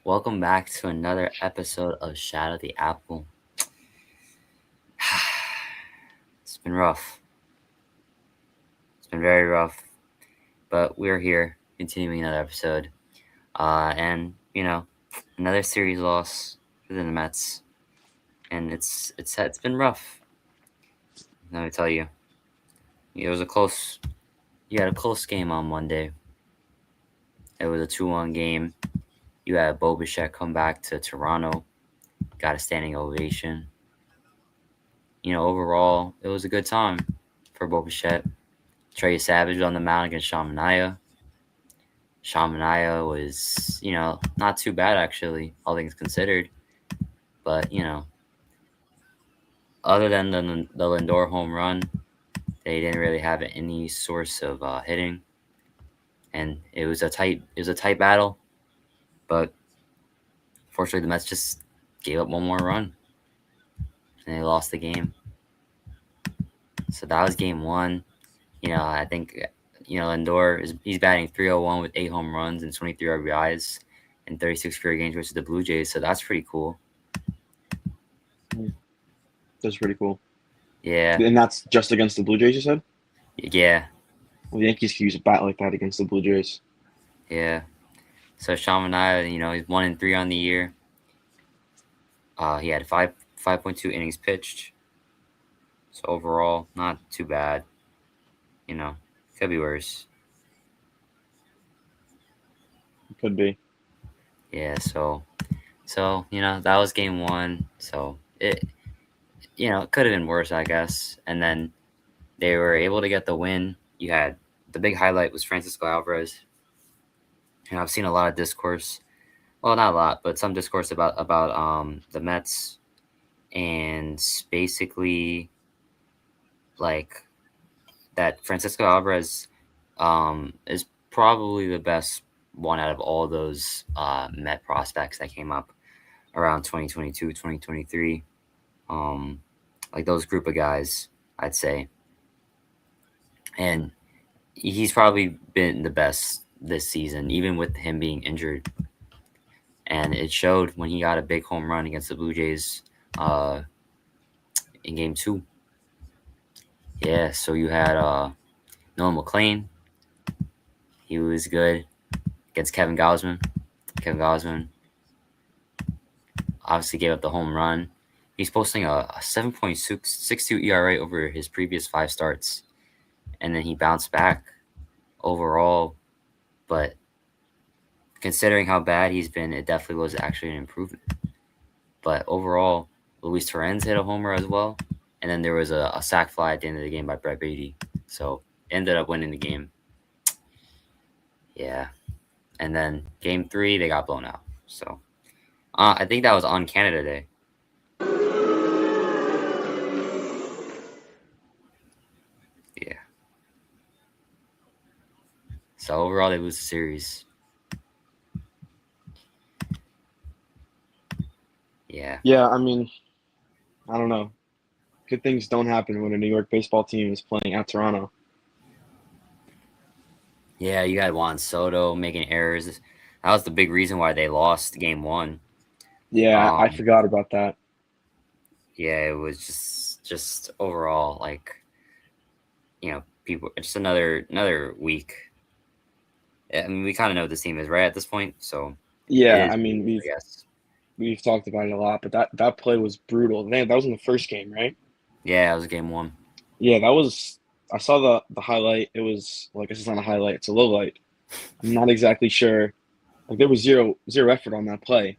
Welcome back to another episode of Shadow the Apple. It's been rough. It's been very rough, but we're here continuing another episode. And another series loss for the Mets, and it's been rough. Let me tell you, it was a close. You had a close game on Monday. It was a 2-1 game. You had Bo Bichette come back to Toronto, got a standing ovation. Overall, it was a good time for Bo Bichette. Trey Savage on the mound against Sean Manaea. Sean Manaea was, not too bad actually, all things considered. But, other than the Lindor home run, they didn't really have any source of hitting, and it was a tight battle. But fortunately, the Mets just gave up one more run, and they lost the game. So that was game one. I think Lindor he's batting 301 with 8 home runs and 23 RBIs in 36 career games versus the Blue Jays. So that's pretty cool. That's pretty cool. Yeah, And that's just against the Blue Jays, you said? yeah, Well, the Yankees can use a bat like that against the Blue Jays. yeah. So Sean Manaea, he's 1-3 on the year. He had 5.2 innings pitched. So overall, not too bad. Could be worse. It could be. Yeah. So that was game one. So it could have been worse, I guess. And then they were able to get the win. You had the big highlight was Francisco Alvarez. And I've seen a lot of discourse. Well, not a lot, but some discourse about the Mets and basically like that Francisco Alvarez is probably the best one out of all those Met prospects that came up around 2022, 2023. Like those group of guys, I'd say. And he's probably been the best this season, even with him being injured. And it showed when he got a big home run against the Blue Jays uh, in game two. Yeah, so you had Nolan McLean. He was good against Kevin Gausman. Kevin Gausman obviously gave up the home run. He's posting a 7.62 ERA over his previous 5 starts. And then he bounced back overall. But considering how bad he's been, it definitely was actually an improvement. But overall, Luis Torrens hit a homer as well. And then there was a sac fly at the end of the game by Brett Beatty. So ended up winning the game. Yeah. And then game three, they got blown out. So I think that was on Canada Day. Yeah. So overall, they lose the series. Yeah. Yeah, I mean, I don't know. Good things don't happen when a New York baseball team is playing at Toronto. Yeah, you had Juan Soto making errors. That was the big reason why they lost game one. Yeah, I Um, forgot about that. yeah, it was just overall like people. Just another week. I mean, we kind of know what this team is right at this point, so it Yeah, is I what it mean is, I we've guess. we've talked about it a lot, but that play was brutal. Man, that was in the first game, right? Yeah, it was game one. Yeah, that was. I saw the highlight. It was like it's not a highlight; it's a low light. I'm not exactly sure. Like there was zero effort on that play.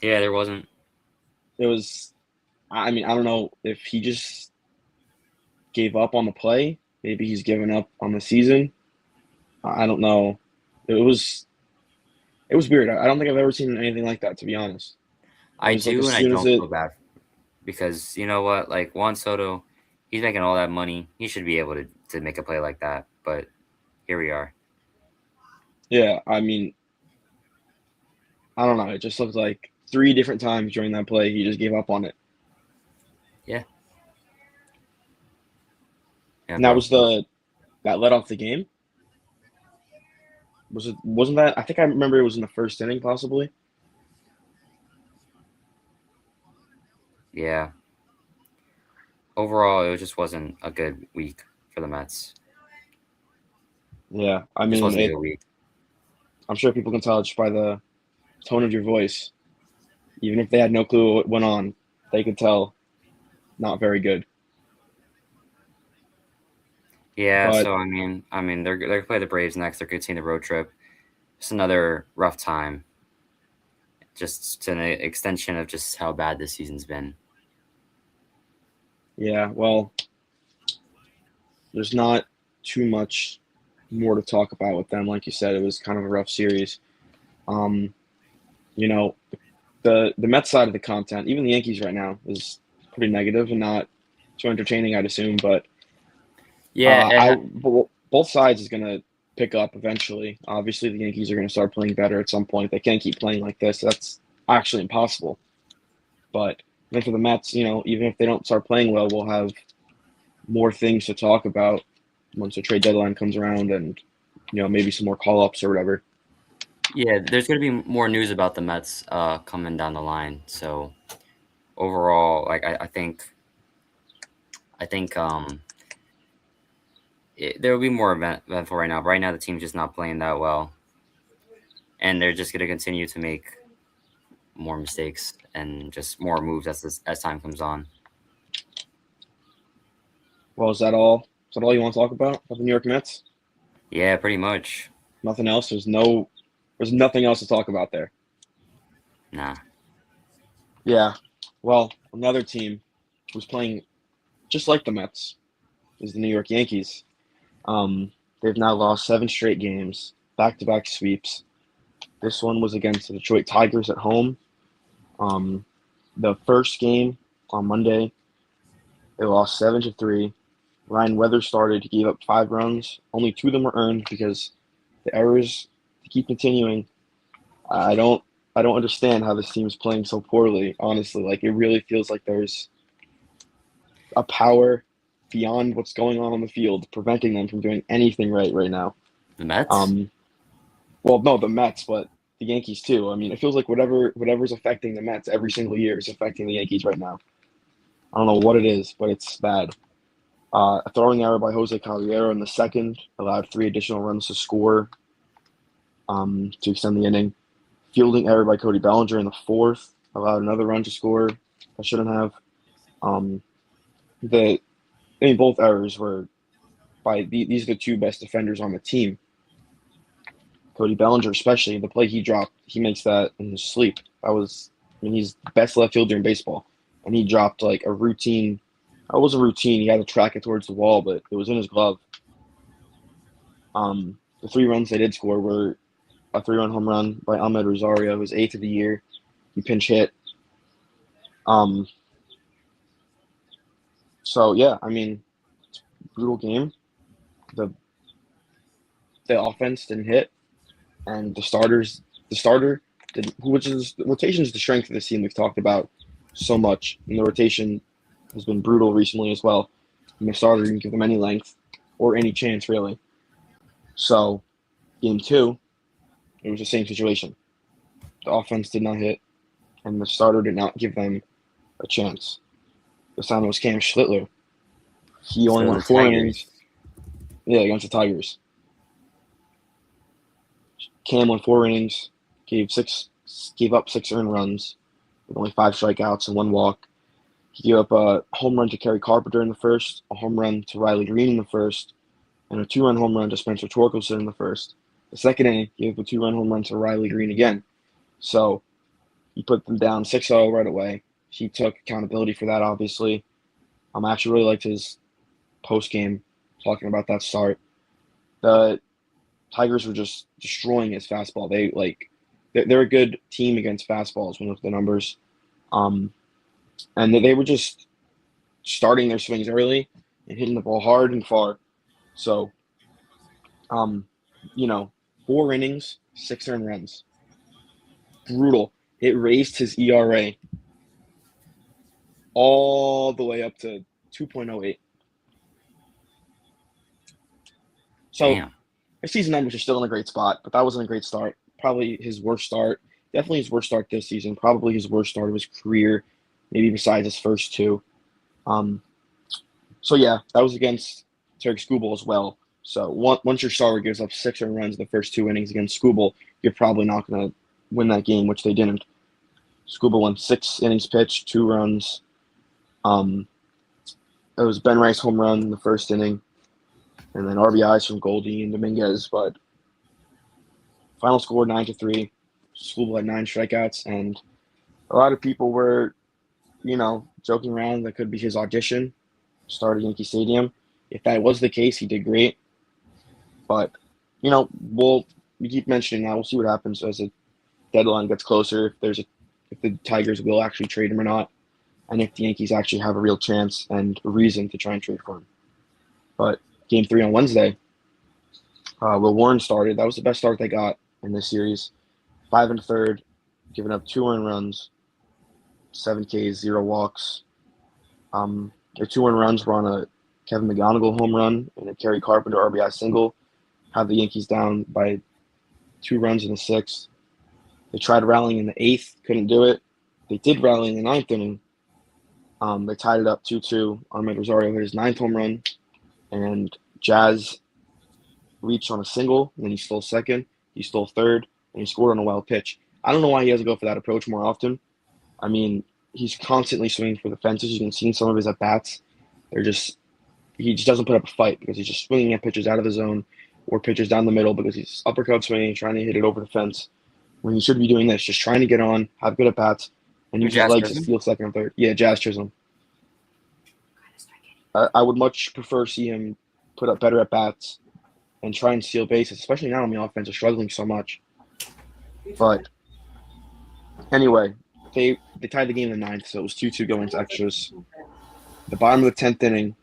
Yeah, there wasn't. It was. I mean, I don't know if he just gave up on the play. Maybe he's given up on the season. I don't know. It was it was weird. I don't think I've ever seen anything like that, to be honest. It I was like do, as and I soon as don't it. feel bad because you know what? Like Juan Soto, he's making all that money. He should be able to make a play like that. But here we are. Yeah, I mean, I don't know. It just looked like three different times during that play he just gave up on it. Yeah, yeah, And that bro. was that led off the game. wasn't that? I think I remember it was in the first inning, possibly. Yeah. Overall, it just wasn't a good week for the Mets. Yeah, I Just mean, wasn't a good week. I'm sure people can tell just by the tone of your voice. Even if they had no clue what went on, they could tell not very good. Yeah, But so they're gonna play the Braves next. They're continuing the road trip. Just another rough time. Just an extension of just how bad this season's been. yeah, well, there's not too much more to talk about with them. Like you said, it was kind of a rough series. Um, you know, the Mets side of the content, even the Yankees right now, is pretty negative and not too entertaining, I'd assume. But Yeah, both sides is going to pick up eventually. Obviously, the Yankees are going to start playing better at some point. They can't keep playing like this. That's actually impossible. But then for the Mets, even if they don't start playing well, we'll have more things to talk about once the trade deadline comes around, and maybe some more call ups or whatever. yeah. There's gonna be more news about the Mets coming down the line. So overall, like I think there will be more eventful right now. Right now, the team's just not playing that well, and they're just gonna continue to make more mistakes and just more moves as time comes on. Well, is that all? Is that all you want to talk about the New York Mets? Yeah, pretty much. Nothing else. There's nothing else to talk about there. Nah. Yeah. Well, another team who's playing just like the Mets is the New York Yankees. Um, they've now lost 7 straight games, back-to-back sweeps. This one was against the Detroit Tigers at home. Um, the first game on Monday, they lost 7-3. Ryan Weathers started. He gave up 5 runs. Only 2 of them were earned because the errors keep continuing. I don't I don't understand how this team's playing so poorly, honestly. Like it really feels like there's a power beyond what's going on the field preventing them from doing anything right now. The Mets? Um well, no, the Mets, but the Yankees too. I mean, it feels like whatever's affecting the Mets every single year is affecting the Yankees right now. I don't know what it is, but it's bad. A throwing error by Jose Caballero in the second allowed 3 additional runs to score to extend the inning. Fielding error by Cody Bellinger in the fourth allowed another run to score. I shouldn't have. Um, the I mean, both errors were these are the 2 best defenders on the team. Cody Bellinger, especially the play he dropped, he makes that in his sleep. He's the best left fielder in baseball, and he dropped like a routine. It wasn't routine. He had to track it towards the wall, but it was in his glove. The 3 runs they did score were a 3-run home run by Ahmed Rosario, his 8th of the year. He pinch hit. Um, so yeah, I mean, brutal game. The the offense didn't hit, and the starter did, which is rotation is the strength of this team we've talked about so much, and the rotation has been brutal recently as well. And the starter didn't give them any length or any chance really. So game two, it was the same situation. The offense did not hit, and the starter did not give them a chance. This time it was Cam Schlittler. He only So went the 4 innings. Tigers. Yeah, against the Tigers. Cam went 4 innings, gave up 6 earned runs with only 5 strikeouts and 1 walk. He gave up a home run to Kerry Carpenter in the first, a home run to Riley Green in the first, and a 2-run home run to Spencer Torkelson in the first. The second inning, he gave up a 2-run home run to Riley Green again. So he put them down 6-0 right away. He took accountability for that, obviously. I actually really liked his post game talking about that start. The Tigers were just destroying his fastball. They're a good team against fastballs when you look at the numbers. Um, and they were just starting their swings early and hitting the ball hard and far. So, um, you know, 4 innings, 6 earned runs, brutal. It raised his ERA all the way up to 2.08. So Damn. his season numbers are still in a great spot, but that wasn't a great start. Probably his worst start. Definitely his worst start this season. Probably his worst start of his career, maybe besides his first two. Um, so yeah, that was against Tarek Skubal as well. So once your starter gives up 6 runs in the first 2 innings against Skubal, you're probably not going to win that game, which they didn't. Skubal won 6 innings pitched, 2 runs. Um, it was Ben Rice home run in the first inning, and then RBIs from Goldie and Dominguez. But final score 9-3. Skubal had 9 strikeouts, and a lot of people were, joking around that could be his audition, start at Yankee Stadium. If that was the case, he did great. But, we keep mentioning that. We'll see what happens as the deadline gets closer, if the Tigers will actually trade him or not, and if the Yankees actually have a real chance and a reason to try and trade for him. But game 3 on Wednesday, Will Warren started. That was the best start they got in this series. 5 1/3, giving up 2 earned runs, 7 Ks, 0 walks. Their 2 earned runs were on a Kevin McGonigal home run and a Kerry Carpenter RBI single. Had the Yankees down by 2 runs in the 6th. They tried rallying in the 8th, couldn't do it. They did rally in the 9th inning. They tied it up 2-2. Ahmed Rosario hit his 9th home run, and Jazz reached on a single, and then he stole second, he stole third, and he scored on a wild pitch. I don't know why he has to go for that approach more often. I mean, he's constantly swinging for the fences. You can see some of his at-bats. He just doesn't put up a fight because he's just swinging at pitches out of the zone or pitches down the middle because he's uppercut swinging, trying to hit it over the fence. When he should be doing this, just trying to get on, have good at-bats, and use his Jazz legs to Chisholm? steal second and third. Yeah, Jazz Chisholm. I would much prefer see him put up better at-bats and try and steal bases, especially now on the offense. They're struggling so much. But anyway, they tied the game in the 9th, so it was 2-2 going to extras. The bottom of the 10th inning,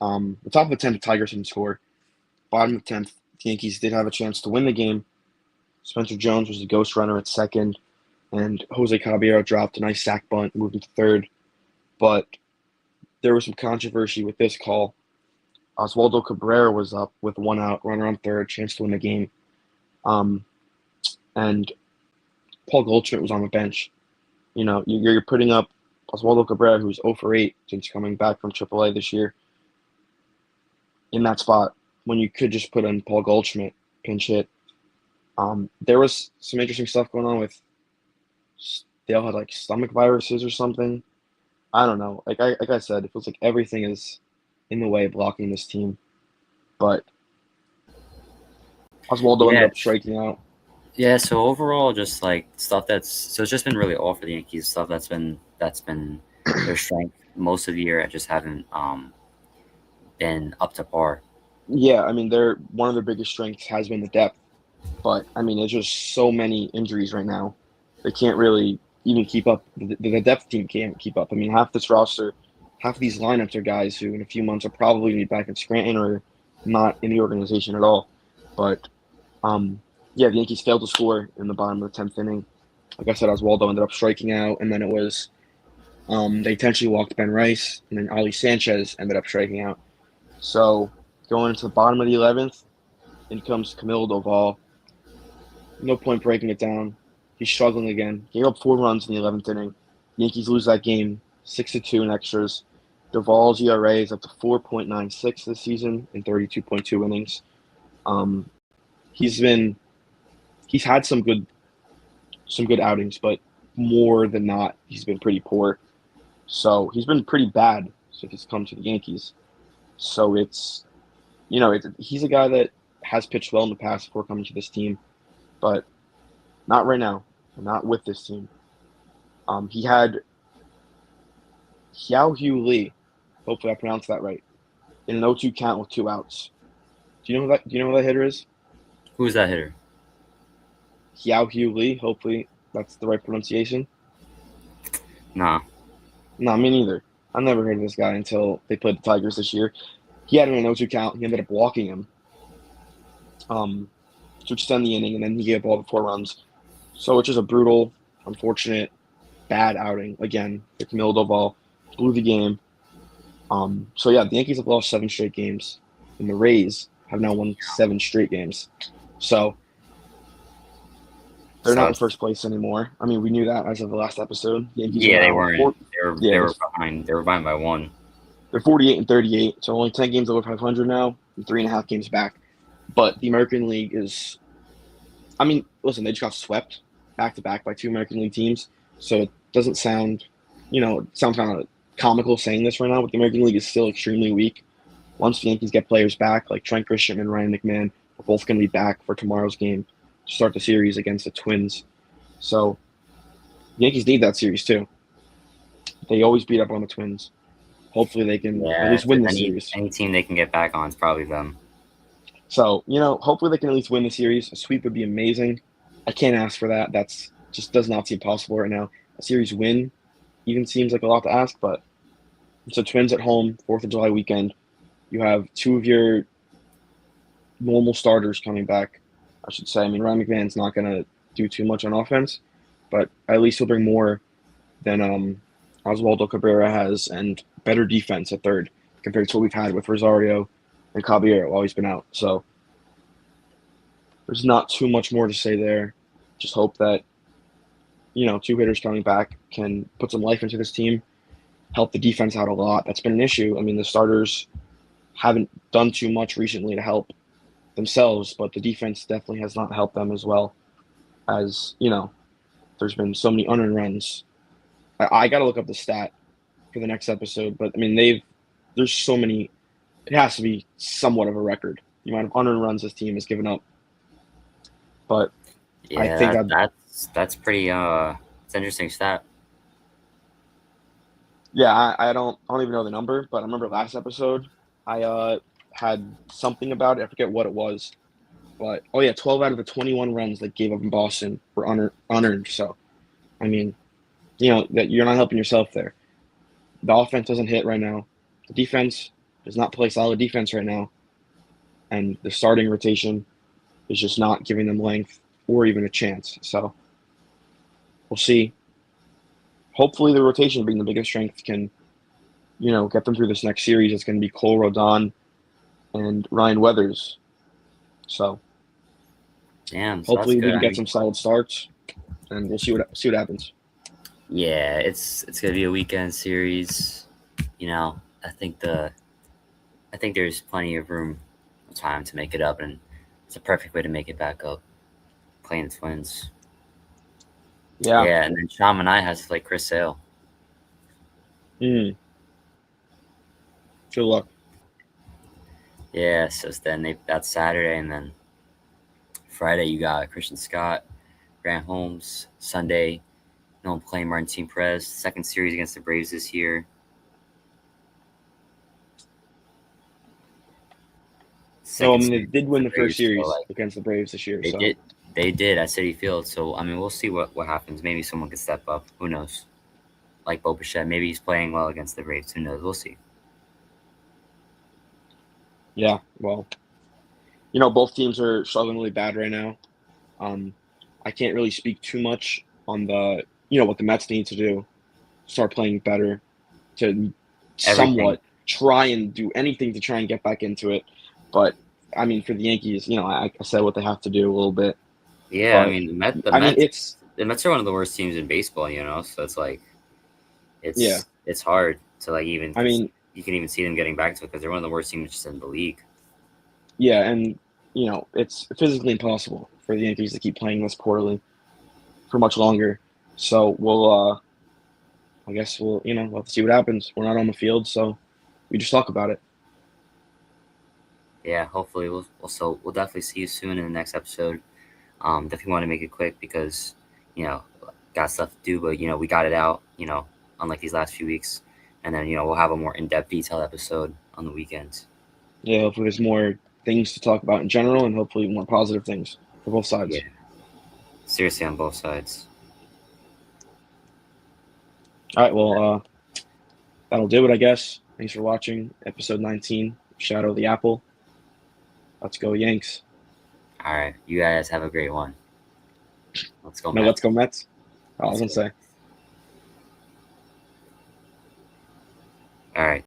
the top of the 10th, the Tigers didn't score. Bottom of the 10th, the Yankees did have a chance to win the game. Spencer Jones was the ghost runner at second, and Jose Caballero dropped a nice sac bunt, moved into third. But there was some controversy with this call. Oswaldo Cabrera was up with 1 out, runner on third, chance to win the game. And Paul Goldschmidt was on the bench. You're putting up Oswaldo Cabrera, who's 0 for 8 since coming back from AAA this year, in that spot when you could just put in Paul Goldschmidt, pinch hit. There was some interesting stuff going on with Dale had like stomach viruses or something. I don't know. Like I said, it feels like everything is in the way of blocking this team. But Oswaldo ended Yeah, up striking out. yeah. So overall, just like stuff it's just been really all for the Yankees. Stuff that's been their strength most of the year. I just haven't been up to par. Yeah, I mean, one of their biggest strengths has been the depth. But, I mean, there's just so many injuries right now. They can't really even keep up. The depth team can't keep up. I mean, half this roster, half of these lineups are guys who in a few months are probably going to be back in Scranton or not in the organization at all. But, yeah, the Yankees failed to score in the bottom of the 10th inning. Like I said, Oswaldo ended up striking out, and then it was they intentionally walked Ben Rice, and then Ali Sanchez ended up striking out. So going into the bottom of the 11th, in comes Camilo Doval. No point breaking it down. He's struggling again. Gave up 4 runs in the 11th inning. Yankees lose that game 6-2 in extras. Doval's ERA is up to 4.96 this season in 32.2 innings. He's had some good outings, but more than not, he's been pretty poor. So he's been pretty bad since he's come to the Yankees. So he's a guy that has pitched well in the past before coming to this team, but not right now, not with this team. He had Xiao Lee, hopefully I pronounced that right, in an 0-2 count with 2 outs. Do you know who that hitter is? Who's that hitter? Xiao Lee, hopefully that's the right pronunciation. Nah. No, me neither. I never heard of this guy until they played the Tigers this year. He had an 0-2 count. He ended up walking him to extend the inning, and then he gave up all the 4 runs. So it's just a brutal, unfortunate, bad outing again for Camilo Doval. Blew the game. So yeah, the Yankees have lost 7 straight games, and the Rays have now won 7 straight games. So they're So not in first place anymore. I mean, we knew that as of the last episode. Yankees are yeah, they now weren't. They were behind. They were behind by one. they're 48 and 38, so only 10 games over 500 now, and 3.5 games back. But the American League is, I mean, listen, they just got swept back to back by 2 American League teams, so it doesn't sound, it sounds kind of comical saying this right now, but the American League is still extremely weak. Once the Yankees get players back, like Trent Grisham and Ryan McMahon, are both going to be back for tomorrow's game to start the series against the Twins. So the Yankees need that series too. They always beat up on the Twins. Hopefully they can at Yeah, least if win there's the series. any team they can get back on, it's probably them. So, hopefully they can at least win the series. A sweep would be amazing. I can't ask for that. That's just does not seem possible right now. A series win even seems like a lot to ask, but it's the Twins at home, 4th of July weekend. You have 2 of your normal starters coming back, I should say. I mean, Ryan McMahon's not going to do too much on offense, but at least he'll bring more than Oswaldo Cabrera has and better defense at third compared to what we've had with Rosario and Caballero while he's been out. So there's not too much more to say there. Just hope that, 2 hitters coming back can put some life into this team, help the defense out a lot. That's been an issue. I mean, the starters haven't done too much recently to help themselves, but the defense definitely has not helped them as well as, there's been so many unearned runs. I got to look up the stat for the next episode, but I mean, there's so many, it has to be somewhat of a record, the amount of unearned runs this team has given up. But I think Yeah, that's pretty. It's an interesting stat. yeah, I don't even know the number, but I remember last episode I had something about it. I forget what it was, but oh yeah, 12 out of the 21 runs that gave up in Boston were unearned. So I mean, that you're not helping yourself there. The offense doesn't hit right now. The defense does not play solid defense right now, and the starting rotation is just not giving them length or even a chance. So we'll see. Hopefully, the rotation being the biggest strength can, get them through this next series. It's going to be Cole Rodon and Ryan Weathers. So Damn, so that's hopefully we good. can I get mean, some solid starts, and we'll see what happens. yeah, it's gonna be a weekend series. I think there's plenty of time to make it up, and it's a perfect way to make it back up. Playing the Twins. Yeah. Yeah, and then Shaman I has to play Chris Sale. Mm. Good luck. Yeah, so then that's Saturday, and then Friday you got Christian Scott, Grant Holmes. Sunday, no one playing Martin Perez. Second series against the Braves this year. No, I Second mean they series did against win the the first Braves, so series like against the Braves this year. they So did, they did at City Field. So I mean, we'll see what happens. Maybe someone could step up. Who knows? Like Bo Bichette, maybe he's playing well against the Braves. Who knows? We'll see. yeah, well, both teams are struggling really bad right now. I can't really speak too much on the what the Mets need to do, start playing better, to Everything. somewhat try and do anything to try and get back into it. But I mean, for the Yankees, I said what they have to do a little bit. Yeah, I But mean the I mean, Mets it's the Mets are one of the worst teams in baseball. So it's like yeah. it's hard to like even I mean, you can even see them getting back to it because they're one of the worst teams just in the league. yeah, and it's physically impossible for the Yankees to keep playing this poorly for much longer. So I guess we'll have to see what happens. We're not on the field, so we just talk about it. Yeah, hopefully we'll definitely see you soon in the next episode. Definitely want to make it quick because got stuff to do, but we got it out. Unlike these last few weeks, and then we'll have a more in-depth, detailed episode on the weekends. Yeah, hopefully there's more things to talk about in general, and hopefully more positive things for both sides. Yeah, seriously on both sides. All right, well, that'll do it, I guess. Thanks for watching episode 19, Shadow of the Apple. Let's go Yanks. All right, you guys have a great one. Let's go No, Mets. let's go Mets. I was gonna say. All right.